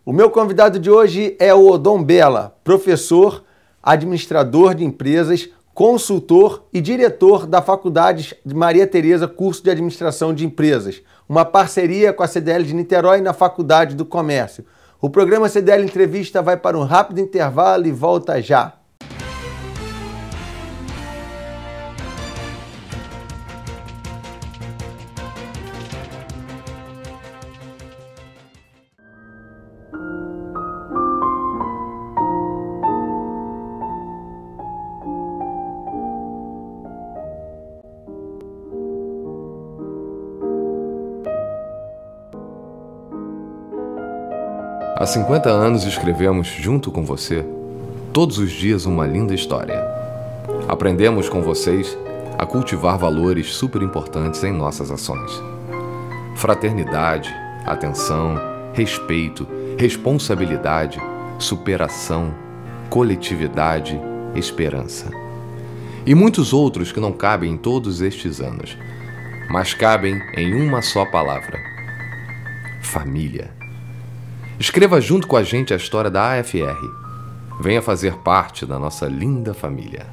O meu convidado de hoje é o Odon Bella, professor, administrador de empresas, consultor e diretor da Faculdade de Maria Tereza, curso de Administração de Empresas, uma parceria com a CDL de Niterói na Faculdade do Comércio. O programa CDL Entrevista vai para um rápido intervalo e volta já. Há 50 anos escrevemos, junto com você, todos os dias uma linda história. Aprendemos com vocês a cultivar valores super importantes em nossas ações. Fraternidade, atenção, respeito, responsabilidade, superação, coletividade, esperança. E muitos outros que não cabem em todos estes anos, mas cabem em uma só palavra: família. Escreva junto com a gente a história da AFR. Venha fazer parte da nossa linda família.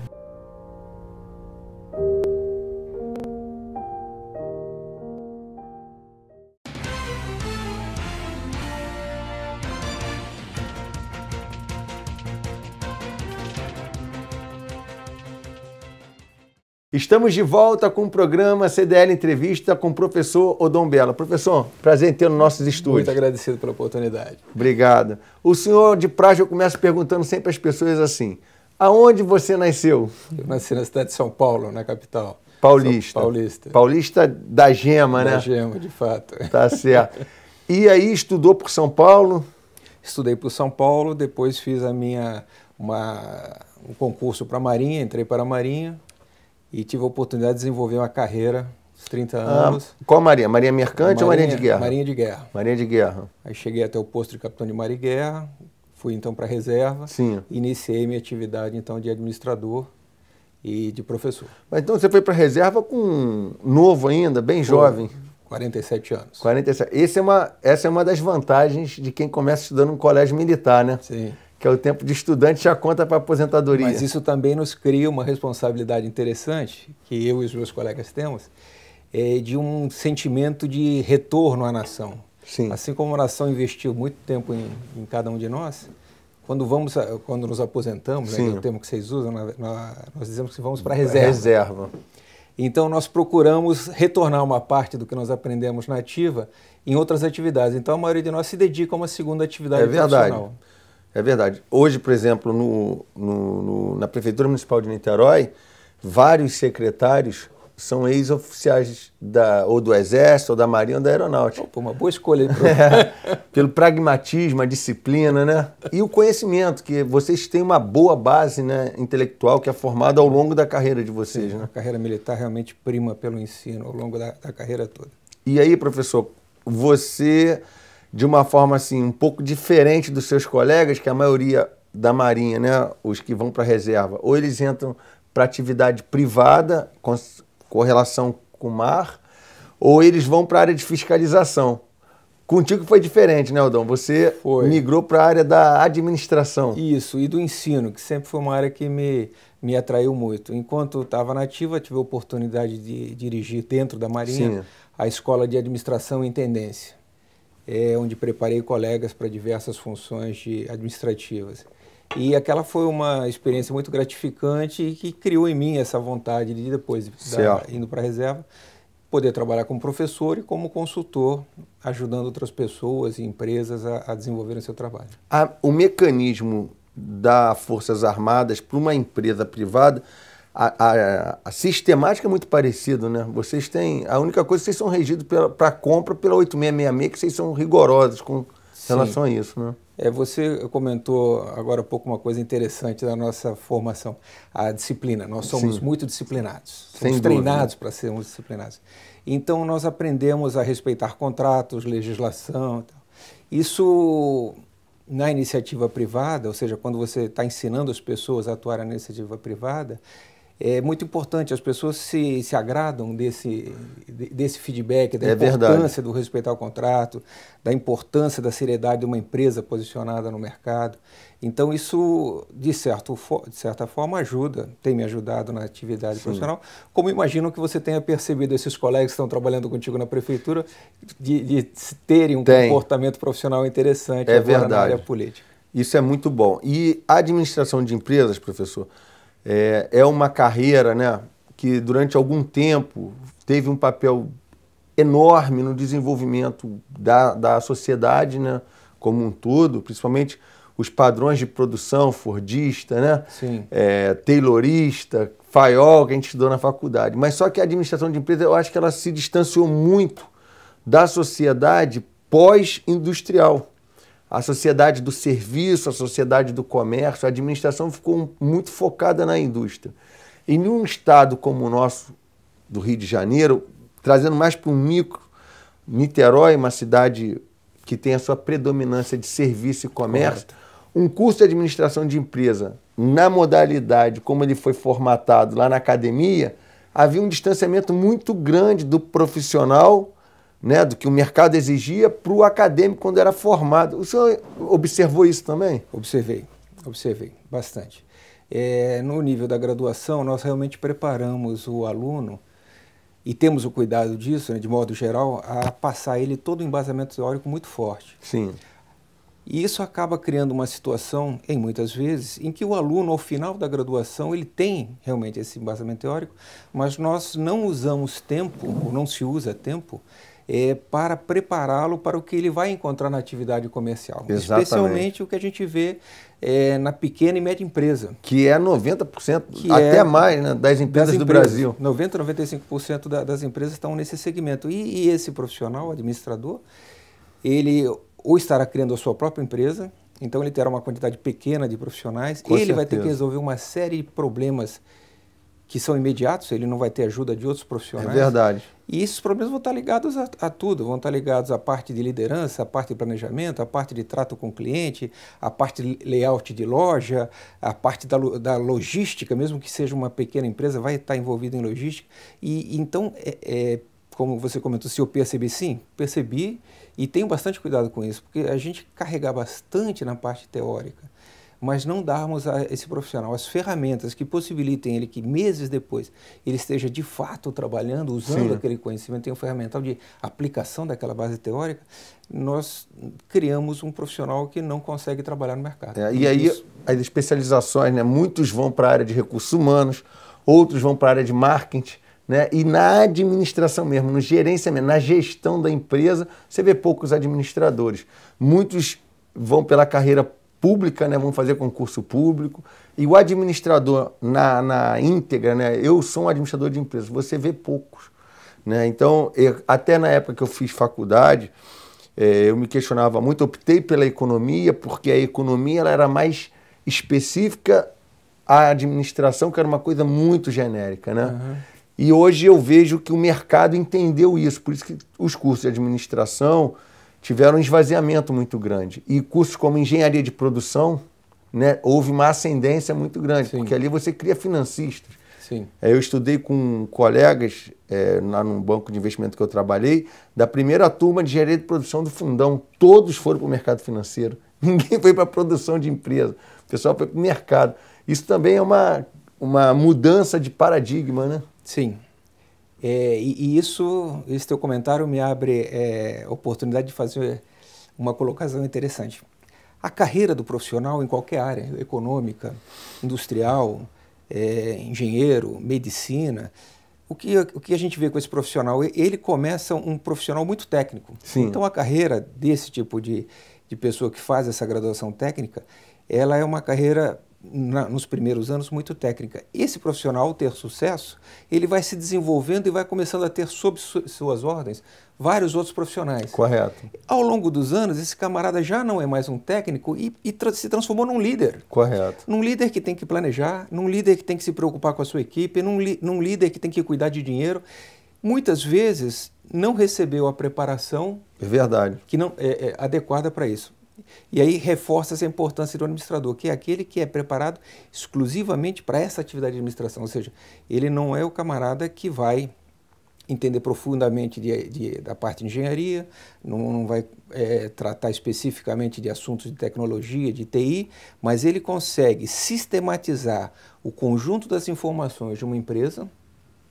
Estamos de volta com o programa CDL Entrevista com o professor Odon Bella. Professor, prazer em ter nos nossos estúdios. Muito agradecido pela oportunidade. Obrigado. O senhor, de praxe, eu começo perguntando sempre às pessoas assim: aonde você nasceu? Eu nasci na cidade de São Paulo, na capital. Paulista. Paulista. Paulista da Gema, né? Da Gema, de fato. Tá certo. E aí estudou por São Paulo? Estudei por São Paulo, depois fiz um concurso para a Marinha, entrei para a Marinha e tive a oportunidade de desenvolver uma carreira aos 30 anos. Qual Marinha? Marinha Mercante ou Marinha de Guerra? Marinha de Guerra. Marinha de Guerra. Aí cheguei até o posto de capitão de mar e guerra, fui então para a reserva. Sim. Iniciei minha atividade então de administrador e de professor. Mas então você foi para a reserva com novo ainda, bem jovem. 47 anos. 47. Essa é uma das vantagens de quem começa estudando no colégio militar, né? Sim. Que é o tempo de estudante já conta para aposentadoria. Mas isso também nos cria uma responsabilidade interessante, que eu e os meus colegas temos, de um sentimento de retorno à nação. Sim. Assim como a nação investiu muito tempo em cada um de nós, quando nos aposentamos, né, que é o termo que vocês usam, nós dizemos que vamos para a reserva. Reserva. Então nós procuramos retornar uma parte do que nós aprendemos na ativa em outras atividades. Então a maioria de nós se dedica a uma segunda atividade profissional. É verdade. Hoje, por exemplo, na Prefeitura Municipal de Niterói, vários secretários são ex-oficiais ou do Exército, ou da Marinha, ou da Aeronáutica. Opa, uma boa escolha. Pelo pragmatismo, a disciplina, né? E o conhecimento, que vocês têm uma boa base, né, intelectual que é formada ao longo da carreira de vocês. Sim, né? A carreira militar realmente prima pelo ensino ao longo da carreira toda. E aí, professor, você, de uma forma assim um pouco diferente dos seus colegas, que a maioria da Marinha, né, os que vão para a reserva, ou eles entram para atividade privada, com relação com o mar, ou eles vão para a área de fiscalização. Contigo foi diferente, né, Odon? Você migrou para a área da administração. Isso, e do ensino, que sempre foi uma área que me atraiu muito. Enquanto estava na ativa, tive a oportunidade de dirigir dentro da Marinha. Sim. A Escola de Administração e Intendência, onde preparei colegas para diversas funções administrativas. E aquela foi uma experiência muito gratificante e que criou em mim essa vontade de depois, indo para a reserva, poder trabalhar como professor e como consultor, ajudando outras pessoas e empresas a desenvolverem seu trabalho. O mecanismo das Forças Armadas para uma empresa privada, a sistemática é muito parecida, né? Vocês têm, a única coisa é que vocês são regidos para compra pela 8666, que vocês são rigorosos com relação a isso, né? Você comentou agora há pouco uma coisa interessante da nossa formação, a disciplina. Nós somos muito disciplinados, somos treinados para sermos disciplinados. Então nós aprendemos a respeitar contratos, legislação. Tal. Isso na iniciativa privada, ou seja, quando você está ensinando as pessoas a atuar na iniciativa privada, É muito importante, as pessoas se agradam desse feedback, da importância do respeitar o contrato, da importância da seriedade de uma empresa posicionada no mercado. Então isso, de certa forma, tem me ajudado na atividade profissional, como imagino que você tenha percebido esses colegas que estão trabalhando contigo na prefeitura, de terem um comportamento profissional interessante agora na área política. Isso é muito bom. E a administração de empresas, professor, é uma carreira, né, que durante algum tempo teve um papel enorme no desenvolvimento da sociedade, né, como um todo, principalmente os padrões de produção, fordista, né, taylorista, faiol, que a gente estudou na faculdade. Mas só que a administração de empresas, eu acho que ela se distanciou muito da sociedade pós-industrial. A sociedade do serviço, a sociedade do comércio, a administração ficou muito focada na indústria. E em um estado como o nosso, do Rio de Janeiro, trazendo mais para um micro, Niterói, uma cidade que tem a sua predominância de serviço e comércio, um curso de administração de empresa, na modalidade como ele foi formatado lá na academia, havia um distanciamento muito grande do profissional, né, do que o mercado exigia, para o acadêmico quando era formado. O senhor observou isso também? Observei bastante. No nível da graduação, nós realmente preparamos o aluno, e temos o cuidado disso, né, de modo geral, a passar ele todo o embasamento teórico muito forte. Sim. E isso acaba criando uma situação, muitas vezes, em que o aluno, ao final da graduação, ele tem realmente esse embasamento teórico, mas nós não usamos tempo, ou não se usa tempo, para prepará-lo para o que ele vai encontrar na atividade comercial. Exatamente. Especialmente o que a gente vê na pequena e média empresa. Que é 90%, até mais, né, das empresas do Brasil. 90%, 95% das empresas estão nesse segmento. E esse profissional, administrador, ele ou estará criando a sua própria empresa, então ele terá uma quantidade pequena de profissionais, ele vai ter que resolver uma série de problemas que são imediatos, ele não vai ter ajuda de outros profissionais. É verdade. E esses problemas vão estar ligados a tudo, vão estar ligados à parte de liderança, à parte de planejamento, à parte de trato com o cliente, à parte de layout de loja, à parte da logística, mesmo que seja uma pequena empresa, vai estar envolvido em logística. E então, como você comentou, se eu percebi, sim, percebi, e tenho bastante cuidado com isso, porque a gente carrega bastante na parte teórica, mas não darmos a esse profissional as ferramentas que possibilitem ele que meses depois ele esteja de fato trabalhando, usando aquele conhecimento, tem um ferramental de aplicação daquela base teórica, nós criamos um profissional que não consegue trabalhar no mercado. E aí as especializações, né, muitos vão para a área de recursos humanos, outros vão para a área de marketing, né, e na administração mesmo, no gerenciamento, na gestão da empresa, você vê poucos administradores. Muitos vão pela carreira pública, né, vão fazer concurso público, e o administrador na íntegra, né, eu sou um administrador de empresas, você vê poucos, né? Então, até na época que eu fiz faculdade, eu me questionava muito, optei pela economia, porque a economia ela era mais específica, a administração, que era uma coisa muito genérica, né? Uhum. E hoje eu vejo que o mercado entendeu isso, por isso que os cursos de administração tiveram um esvaziamento muito grande. E cursos como engenharia de produção, né, houve uma ascendência muito grande, porque ali você cria financistas. Sim. Eu estudei com colegas, lá no banco de investimento que eu trabalhei, da primeira turma de engenharia de produção do Fundão. Todos foram para o mercado financeiro. Ninguém foi para a produção de empresa. O pessoal foi para o mercado. Isso também é uma mudança de paradigma, né? Sim. Esse teu comentário me abre a oportunidade de fazer uma colocação interessante. A carreira do profissional em qualquer área, econômica, industrial, engenheiro, medicina, o que a gente vê com esse profissional? Ele começa um profissional muito técnico. Sim. Então a carreira desse tipo de pessoa que faz essa graduação técnica, ela é uma carreira nos primeiros anos muito técnica. Esse profissional, ao ter sucesso, ele vai se desenvolvendo e vai começando a ter sob suas ordens vários outros profissionais. Correto. Ao longo dos anos, esse camarada já não é mais um técnico e se transformou num líder. Correto. Num líder que tem que planejar, num líder que tem que se preocupar com a sua equipe, num líder que tem que cuidar de dinheiro. Muitas vezes não recebeu a preparação verdade. que não é adequada para isso. E aí reforça essa importância do administrador, que é aquele que é preparado exclusivamente para essa atividade de administração, ou seja, ele não é o camarada que vai entender profundamente da parte de engenharia, não vai tratar especificamente de assuntos de tecnologia, de TI, mas ele consegue sistematizar o conjunto das informações de uma empresa,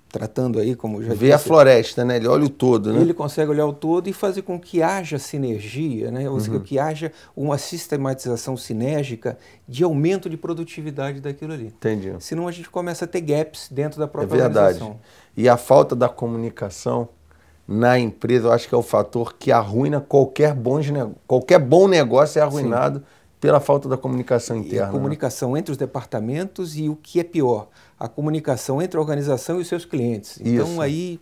tratando aí, como já disse... Vê a floresta, né? Ele olha o todo, né? Ele consegue olhar o todo e fazer com que haja sinergia, né? Ou seja, que haja uma sistematização sinérgica de aumento de produtividade daquilo ali. Entendi. Senão a gente começa a ter gaps dentro da própria organização. Verdade. E a falta da comunicação na empresa, eu acho que é o fator que arruina qualquer bom negócio é arruinado pela falta da comunicação interna. E a comunicação entre os departamentos e o que é pior, a comunicação entre a organização e os seus clientes. Então Isso. aí...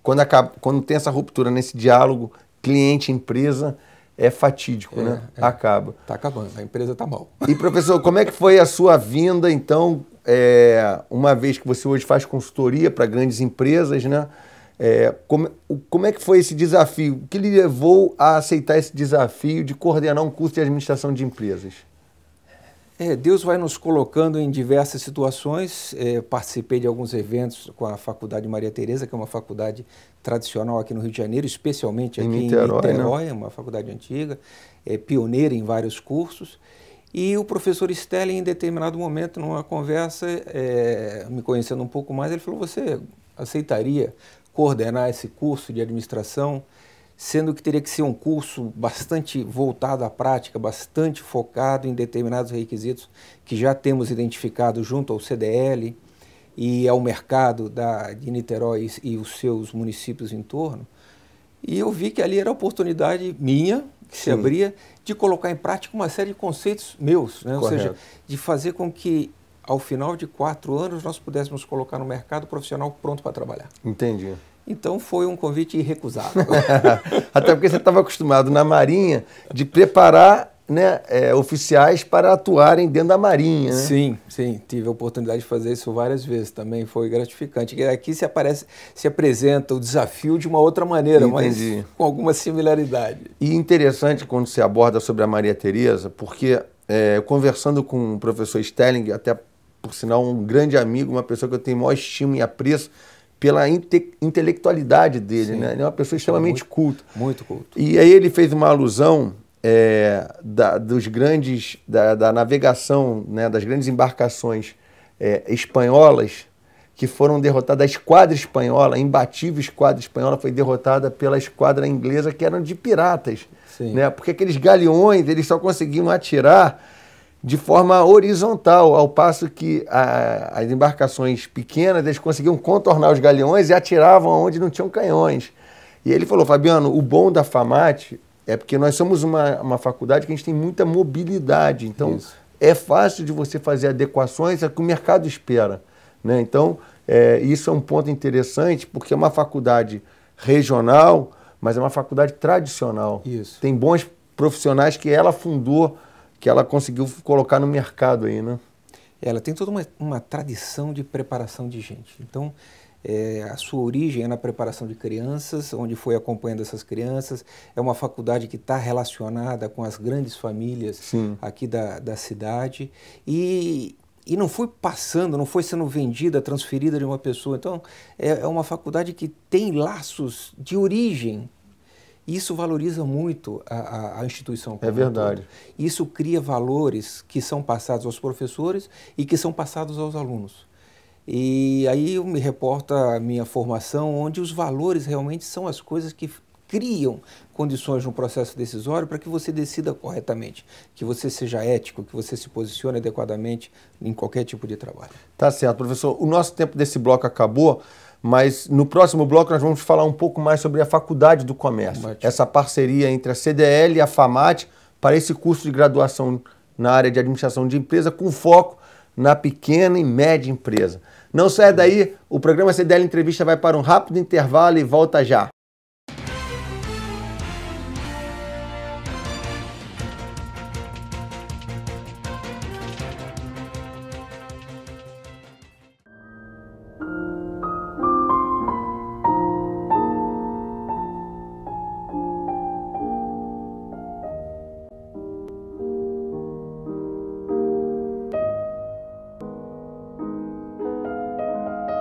Quando tem essa ruptura nesse diálogo cliente-empresa, é fatídico, né? Acaba. Está acabando, a empresa está mal. E, professor, como é que foi a sua vinda, então, uma vez que você hoje faz consultoria para grandes empresas, né? Como é que foi esse desafio? O que lhe levou a aceitar esse desafio de coordenar um curso de administração de empresas? Deus vai nos colocando em diversas situações. Participei de alguns eventos com a Faculdade Maria Tereza, que é uma faculdade tradicional aqui no Rio de Janeiro, especialmente aqui em Niterói, né? Uma faculdade antiga, pioneira em vários cursos. E o professor Stelling, em determinado momento, numa conversa, me conhecendo um pouco mais, ele falou: você aceitaria coordenar esse curso de administração, sendo que teria que ser um curso bastante voltado à prática, bastante focado em determinados requisitos que já temos identificado junto ao CDL e ao mercado de Niterói e os seus municípios em torno. E eu vi que ali era a oportunidade minha, que se abria, de colocar em prática uma série de conceitos meus, né? Ou seja, de fazer com que, ao final de 4 anos, nós pudéssemos colocar no mercado profissional pronto para trabalhar. Entendi. Então foi um convite irrecusável. Até porque você estava acostumado na Marinha de preparar, né, oficiais para atuarem dentro da Marinha. Né? Sim, tive a oportunidade de fazer isso várias vezes, também foi gratificante. Aqui se apresenta o desafio de uma outra maneira, Entendi. Mas com alguma similaridade. E interessante quando você aborda sobre a Maria Tereza, porque conversando com o professor Stelling, até por sinal um grande amigo, uma pessoa que eu tenho maior estima e apreço, pela intelectualidade dele, né? Ele é uma pessoa extremamente culta. Muito culto. E aí ele fez uma alusão da navegação, né, das grandes embarcações espanholas que foram derrotadas. A esquadra espanhola, a imbatível esquadra espanhola, foi derrotada pela esquadra inglesa, que eram de piratas. Né? Porque aqueles galeões, eles só conseguiam atirar de forma horizontal, ao passo que as embarcações pequenas, eles conseguiam contornar os galeões e atiravam onde não tinham canhões. E ele falou: Fabiano, o bom da FAMAT é porque nós somos uma faculdade que a gente tem muita mobilidade, então é fácil de você fazer adequações ao que o mercado espera. Né? Então, isso é um ponto interessante, porque é uma faculdade regional, mas é uma faculdade tradicional. Isso. Tem bons profissionais que ela fundou, que ela conseguiu colocar no mercado aí, né? Ela tem toda uma tradição de preparação de gente. Então, a sua origem é na preparação de crianças, onde foi acompanhando essas crianças. É uma faculdade que está relacionada com as grandes famílias aqui da cidade. E não foi passando, não foi sendo vendida, transferida de uma pessoa. Então, é uma faculdade que tem laços de origem. Isso valoriza muito a instituição. É verdade. Isso cria valores que são passados aos professores e que são passados aos alunos. E aí eu me reporto à minha formação, onde os valores realmente são as coisas que criam condições no processo decisório para que você decida corretamente, que você seja ético, que você se posicione adequadamente em qualquer tipo de trabalho. Tá certo, professor. O nosso tempo desse bloco acabou, mas no próximo bloco nós vamos falar um pouco mais sobre a Faculdade do Comércio. Essa parceria entre a CDL e a FAMAT para esse curso de graduação na área de administração de empresa com foco na pequena e média empresa. Não saia daí, o programa CDL Entrevista vai para um rápido intervalo e volta já.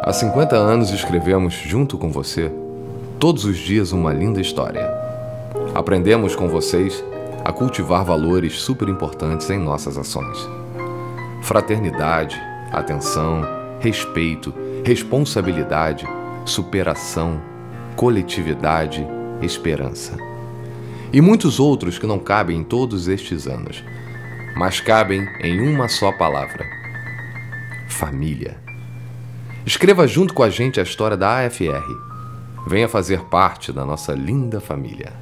Há 50 anos escrevemos junto com você, todos os dias uma linda história. Aprendemos com vocês a cultivar valores super importantes em nossas ações. Fraternidade, atenção, respeito, responsabilidade, superação, coletividade, esperança. E muitos outros que não cabem em todos estes anos, mas cabem em uma só palavra: família. Escreva junto com a gente a história da AFR. Venha fazer parte da nossa linda família.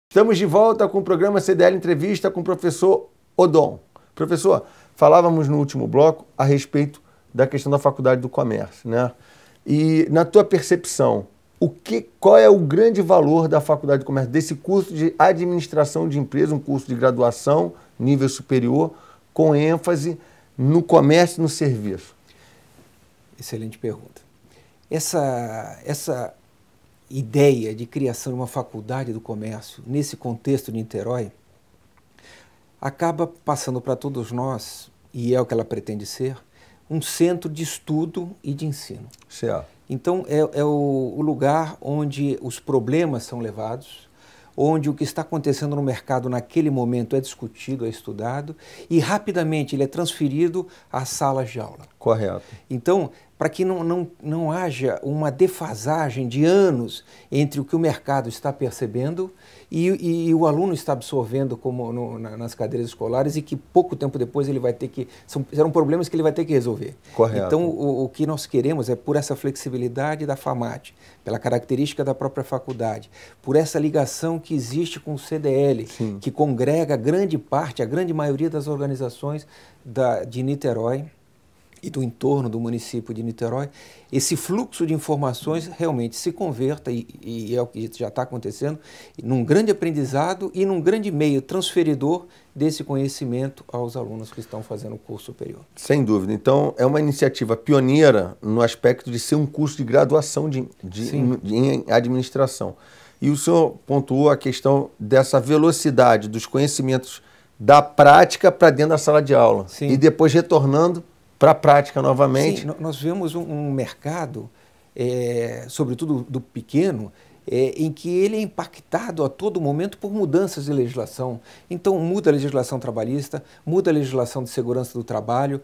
Estamos de volta com o programa CDL Entrevista com o professor Odon. Professor, falávamos no último bloco a respeito da questão da Faculdade do Comércio, né? E na tua percepção, qual é o grande valor da Faculdade do Comércio, desse curso de administração de empresa, um curso de graduação, nível superior, com ênfase no comércio e no serviço? Excelente pergunta. Essa ideia de criação de uma faculdade do comércio nesse contexto de Niterói acaba passando para todos nós, e é o que ela pretende ser, um centro de estudo e de ensino. Certo. Então é o lugar onde os problemas são levados, onde o que está acontecendo no mercado naquele momento é discutido, é estudado, e rapidamente ele é transferido às salas de aula. Correto. Então, para que não haja uma defasagem de anos entre o que o mercado está percebendo e o aluno está absorvendo como nas cadeiras escolares, e que pouco tempo depois ele vai ter que... Serão problemas que ele vai ter que resolver. Correto. Então, o que nós queremos é, por essa flexibilidade da FAMAT, pela característica da própria faculdade, por essa ligação que existe com o CDL, sim, que congrega grande parte, a grande maioria das organizações de Niterói e do entorno do município de Niterói, esse fluxo de informações realmente se converta, e é o que já está acontecendo, num grande aprendizado e num grande meio transferidor desse conhecimento aos alunos que estão fazendo o curso superior. Sem dúvida. Então, é uma iniciativa pioneira no aspecto de ser um curso de graduação em administração. E o senhor pontuou a questão dessa velocidade dos conhecimentos da prática para dentro da sala de aula. Sim. E depois retornando para a prática novamente. Sim, nós vemos um mercado, sobretudo do pequeno, em que ele é impactado a todo momento por mudanças de legislação. Então, muda a legislação trabalhista, muda a legislação de segurança do trabalho,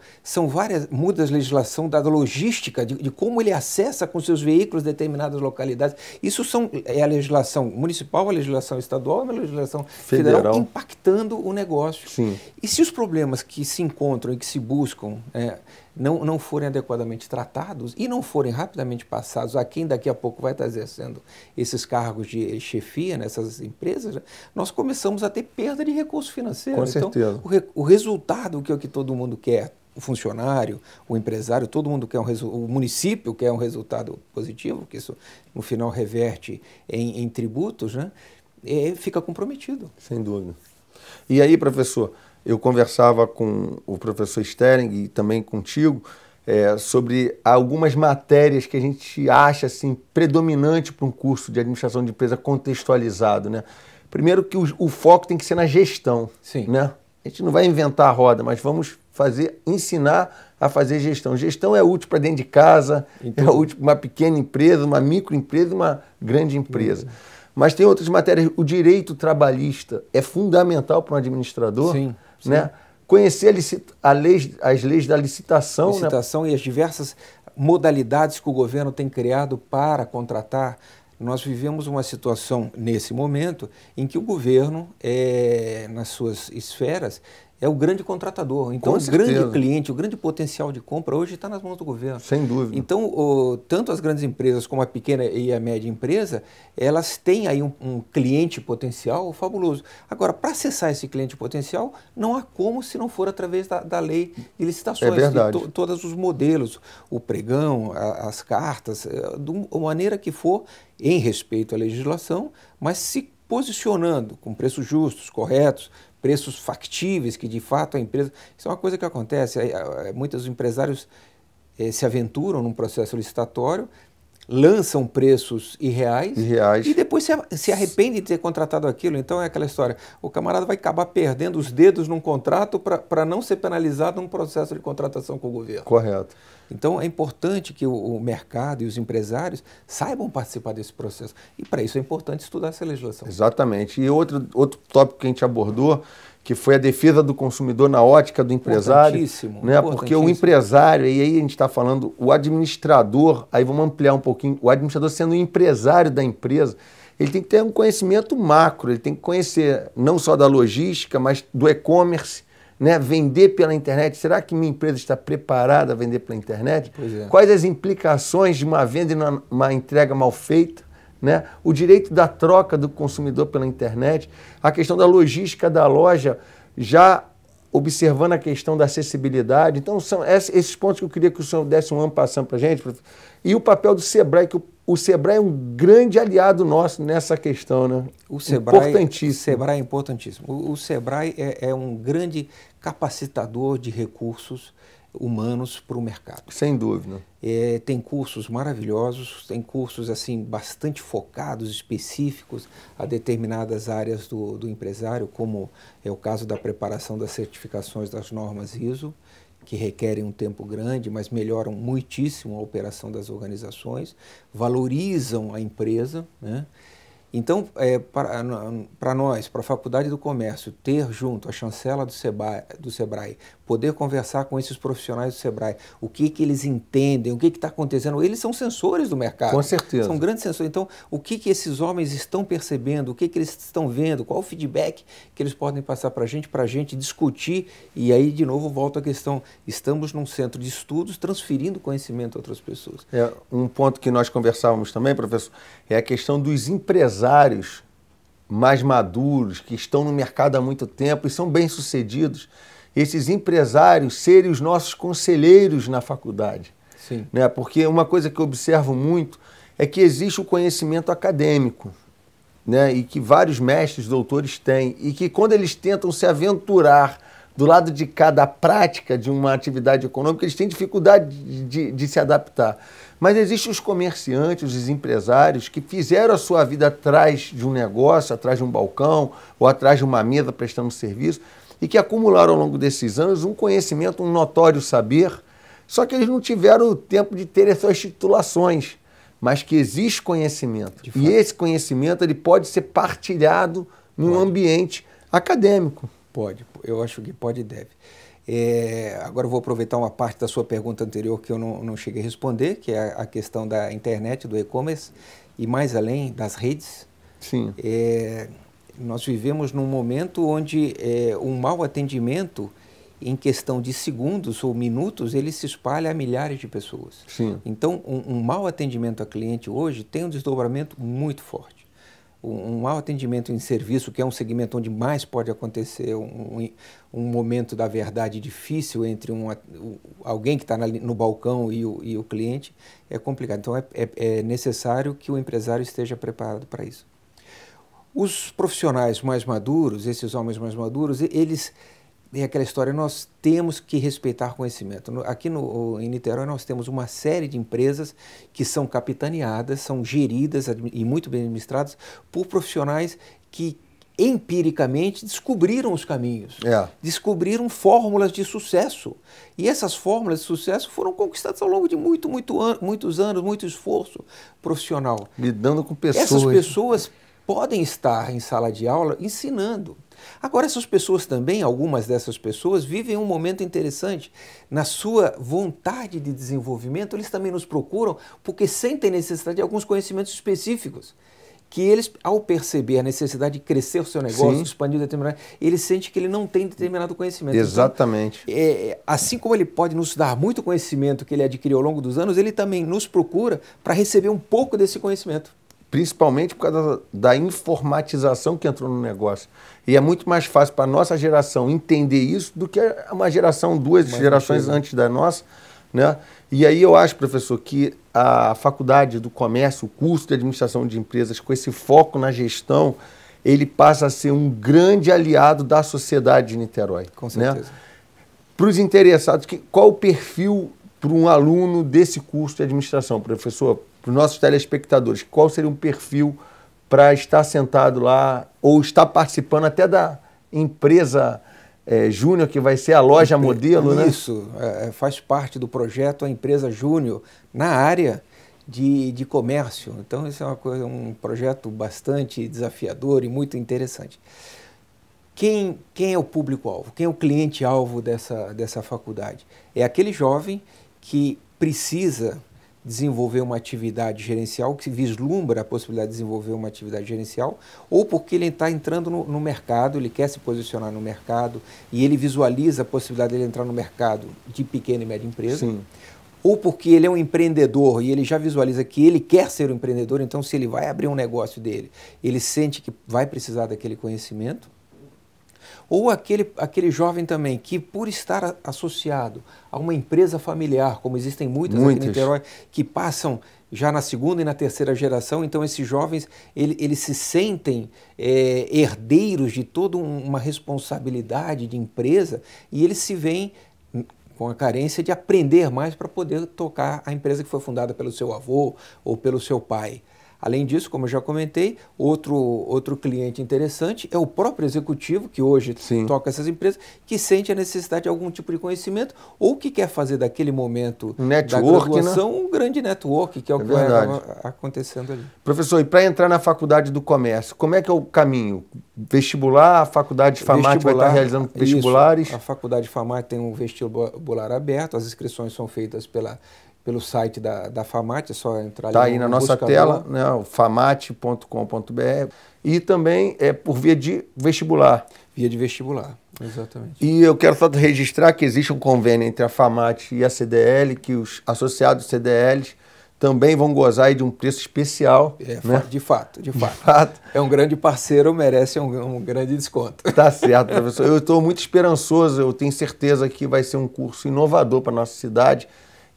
muda a legislação da logística, de como ele acessa com seus veículos determinadas localidades. Isso é a legislação municipal, a legislação estadual, a legislação federal impactando o negócio. Sim. E se os problemas que se encontram e que se buscam não forem adequadamente tratados e não forem rapidamente passados a quem daqui a pouco vai estar exercendo esses cargos de chefia nessas empresas, nós começamos a ter perda de recurso financeiro. Com certeza. Então, o resultado que é o que todo mundo quer, o funcionário, o empresário, todo mundo quer o município quer um resultado positivo, que isso no final reverte em tributos, né? Fica comprometido. Sem dúvida. E aí, professor, eu conversava com o professor Sterling e também contigo sobre algumas matérias que a gente acha assim, predominante para um curso de administração de empresa contextualizado, né? Primeiro que o foco tem que ser na gestão. Sim. Né? A gente não vai inventar a roda, mas vamos ensinar a fazer gestão. Gestão é útil para dentro de casa, é útil para uma pequena empresa, uma microempresa, uma grande empresa. Mas tem outras matérias. O direito trabalhista é fundamental para um administrador. Sim. Né? Sim. Conhecer as leis da licitação. Licitação, né? E as diversas modalidades que o governo tem criado para contratar. Nós vivemos uma situação, nesse momento, em que o governo, nas suas esferas, é o grande contratador. Então, o grande cliente, o grande potencial de compra hoje está nas mãos do governo. Sem dúvida. Então, tanto as grandes empresas como a pequena e a média empresa, elas têm aí um cliente potencial fabuloso. Agora, para acessar esse cliente potencial, não há como se não for através da lei de licitações. É verdade. Todos os modelos, o pregão, as cartas, de uma maneira que for, em respeito à legislação, mas se posicionando com preços justos, corretos, preços factíveis, que de fato a empresa... Isso é uma coisa que acontece, muitos empresários se aventuram num processo licitatório, lançam preços irreais e depois se arrependem de ter contratado aquilo. Então é aquela história, o camarada vai acabar perdendo os dedos num contrato para não ser penalizado num processo de contratação com o governo. Correto. Então é importante que o mercado e os empresários saibam participar desse processo. E para isso é importante estudar essa legislação. Exatamente. E outro tópico que a gente abordou, que foi a defesa do consumidor na ótica do empresário. Importantíssimo. Né? Porque o empresário, e aí a gente está falando, o administrador, aí vamos ampliar um pouquinho, o administrador sendo o empresário da empresa, ele tem que ter um conhecimento macro, ele tem que conhecer não só da logística, mas do e-commerce, né? Vender pela internet. Será que minha empresa está preparada a vender pela internet? Pois é. Quais as implicações de uma venda e uma entrega mal feita? Né? O direito da troca do consumidor pela internet, a questão da logística da loja, já observando a questão da acessibilidade. Então, são esses pontos que eu queria que o senhor desse um passando para a gente. E o papel do Sebrae, que o Sebrae é um grande aliado nosso nessa questão, né? O Sebrae, importantíssimo. O Sebrae é importantíssimo. O Sebrae é um grande capacitador de recursos humanos para o mercado. Sem dúvida. Tem cursos maravilhosos, tem cursos assim bastante focados, específicos a determinadas áreas do empresário, como é o caso da preparação das certificações das normas ISO, que requerem um tempo grande, mas melhoram muitíssimo a operação das organizações, valorizam a empresa, né? Então, para nós, para a Faculdade do Comércio, ter junto a chancela do Sebrae, poder conversar com esses profissionais do Sebrae, o que eles entendem, o que está acontecendo, eles são sensores do mercado. Com certeza. São grandes sensores. Então, o que esses homens estão percebendo, o que eles estão vendo, qual o feedback que eles podem passar para a gente discutir, e aí, de novo, volta a questão, estamos num centro de estudos transferindo conhecimento a outras pessoas. Um ponto que nós conversávamos também, professor, é a questão dos empresários mais maduros, que estão no mercado há muito tempo e são bem-sucedidos, esses empresários serem os nossos conselheiros na faculdade. Sim. Né? Porque uma coisa que eu observo muito é que existe o conhecimento acadêmico, né? E que vários mestres, doutores têm, e que quando eles tentam se aventurar do lado de cada prática de uma atividade econômica, eles têm dificuldade de se adaptar. Mas existem os comerciantes, os empresários que fizeram a sua vida atrás de um negócio, atrás de um balcão ou atrás de uma mesa prestando serviço e que acumularam ao longo desses anos um conhecimento, um notório saber, só que eles não tiveram o tempo de ter as suas titulações, mas que existe conhecimento. E esse conhecimento ele pode ser partilhado num ambiente acadêmico. Pode, eu acho que pode e deve. Agora eu vou aproveitar uma parte da sua pergunta anterior que eu não cheguei a responder, que é a questão da internet, do e-commerce e mais além das redes. Sim. Nós vivemos num momento onde um mau atendimento, em questão de segundos ou minutos, ele se espalha a milhares de pessoas. Sim. Então, um mau atendimento a cliente hoje tem um desdobramento muito forte. Um mau atendimento em serviço, que é um segmento onde mais pode acontecer um momento da verdade difícil entre alguém que está no balcão e o cliente, é complicado. Então, é necessário que o empresário esteja preparado para isso. Os profissionais mais maduros, esses homens mais maduros, eles... É aquela história, nós temos que respeitar conhecimento. Aqui em Niterói nós temos uma série de empresas que são capitaneadas, são geridas e muito bem administradas por profissionais que empiricamente descobriram os caminhos, descobriram fórmulas de sucesso. E essas fórmulas de sucesso foram conquistadas ao longo de muitos anos, muito esforço profissional. Lidando com pessoas. Essas pessoas podem estar em sala de aula ensinando. Agora, essas pessoas também, algumas dessas pessoas, vivem um momento interessante. Na sua vontade de desenvolvimento, eles também nos procuram porque sentem necessidade de alguns conhecimentos específicos que eles, ao perceber a necessidade de crescer o seu negócio, Sim. expandir determinado, ele sente que ele não tem determinado conhecimento. Exatamente. Então, assim como ele pode nos dar muito conhecimento que ele adquiriu ao longo dos anos, ele também nos procura para receber um pouco desse conhecimento. Principalmente por causa da informatização que entrou no negócio. E é muito mais fácil para a nossa geração entender isso do que uma geração, duas gerações antes da nossa, né? E aí eu acho, professor, que a faculdade do comércio, o curso de administração de empresas, com esse foco na gestão, ele passa a ser um grande aliado da sociedade de Niterói. Com certeza. Né? Para os interessados, qual o perfil para um aluno desse curso de administração, professor? Para os nossos telespectadores, qual seria um perfil para estar sentado lá ou estar participando até da empresa Júnior, que vai ser a loja modelo, né? Isso, faz parte do projeto a empresa Júnior na área de comércio. Então, isso é um projeto bastante desafiador e muito interessante. Quem é o público-alvo? Quem é o cliente-alvo dessa faculdade? É aquele jovem que precisa desenvolver uma atividade gerencial, que vislumbra a possibilidade de desenvolver uma atividade gerencial, ou porque ele está entrando no mercado, ele quer se posicionar no mercado e ele visualiza a possibilidade de ele entrar no mercado de pequena e média empresa. Sim. Ou porque ele é um empreendedor e ele já visualiza que ele quer ser um empreendedor, então se ele vai abrir um negócio dele, ele sente que vai precisar daquele conhecimento. Ou aquele jovem também que, por estar associado a uma empresa familiar, como existem muitas aqui em Niterói, que passam já na segunda e na terceira geração, então esses jovens eles se sentem herdeiros de toda uma responsabilidade de empresa e eles se veem com a carência de aprender mais para poder tocar a empresa que foi fundada pelo seu avô ou pelo seu pai. Além disso, como eu já comentei, outro cliente interessante é o próprio executivo, que hoje toca essas empresas, que sente a necessidade de algum tipo de conhecimento ou que quer fazer daquele momento da graduação, né? Um grande network, que é o que vai acontecendo ali. Professor, e para entrar na faculdade do comércio, como é que é o caminho? Vestibular, a faculdade de FAMAT vai estar realizando vestibulares? Isso, a faculdade de FAMAT tem um vestibular aberto, as inscrições são feitas pelo site da FAMAT, é só entrar ali. Está aí na nossa tela, né, o famat.com.br, e também por via de vestibular. Via de vestibular, exatamente. E eu quero só registrar que existe um convênio entre a FAMAT e a CDL, que os associados CDLs também vão gozar aí de um preço especial. Né? De fato. É um grande parceiro, merece um grande desconto. Tá certo, professor. Eu estou muito esperançoso, eu tenho certeza que vai ser um curso inovador para a nossa cidade.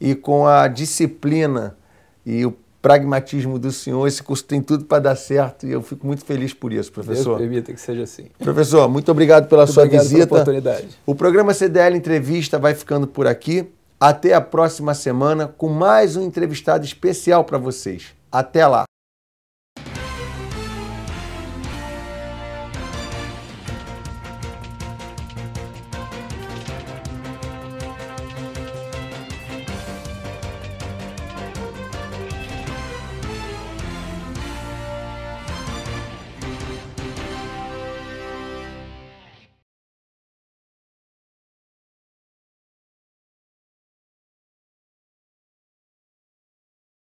E com a disciplina e o pragmatismo do senhor, esse curso tem tudo para dar certo e eu fico muito feliz por isso, professor. Deus permita que seja assim. Professor, muito obrigado pela sua visita. Pela oportunidade. O programa CDL Entrevista vai ficando por aqui. Até a próxima semana com mais um entrevistado especial para vocês. Até lá!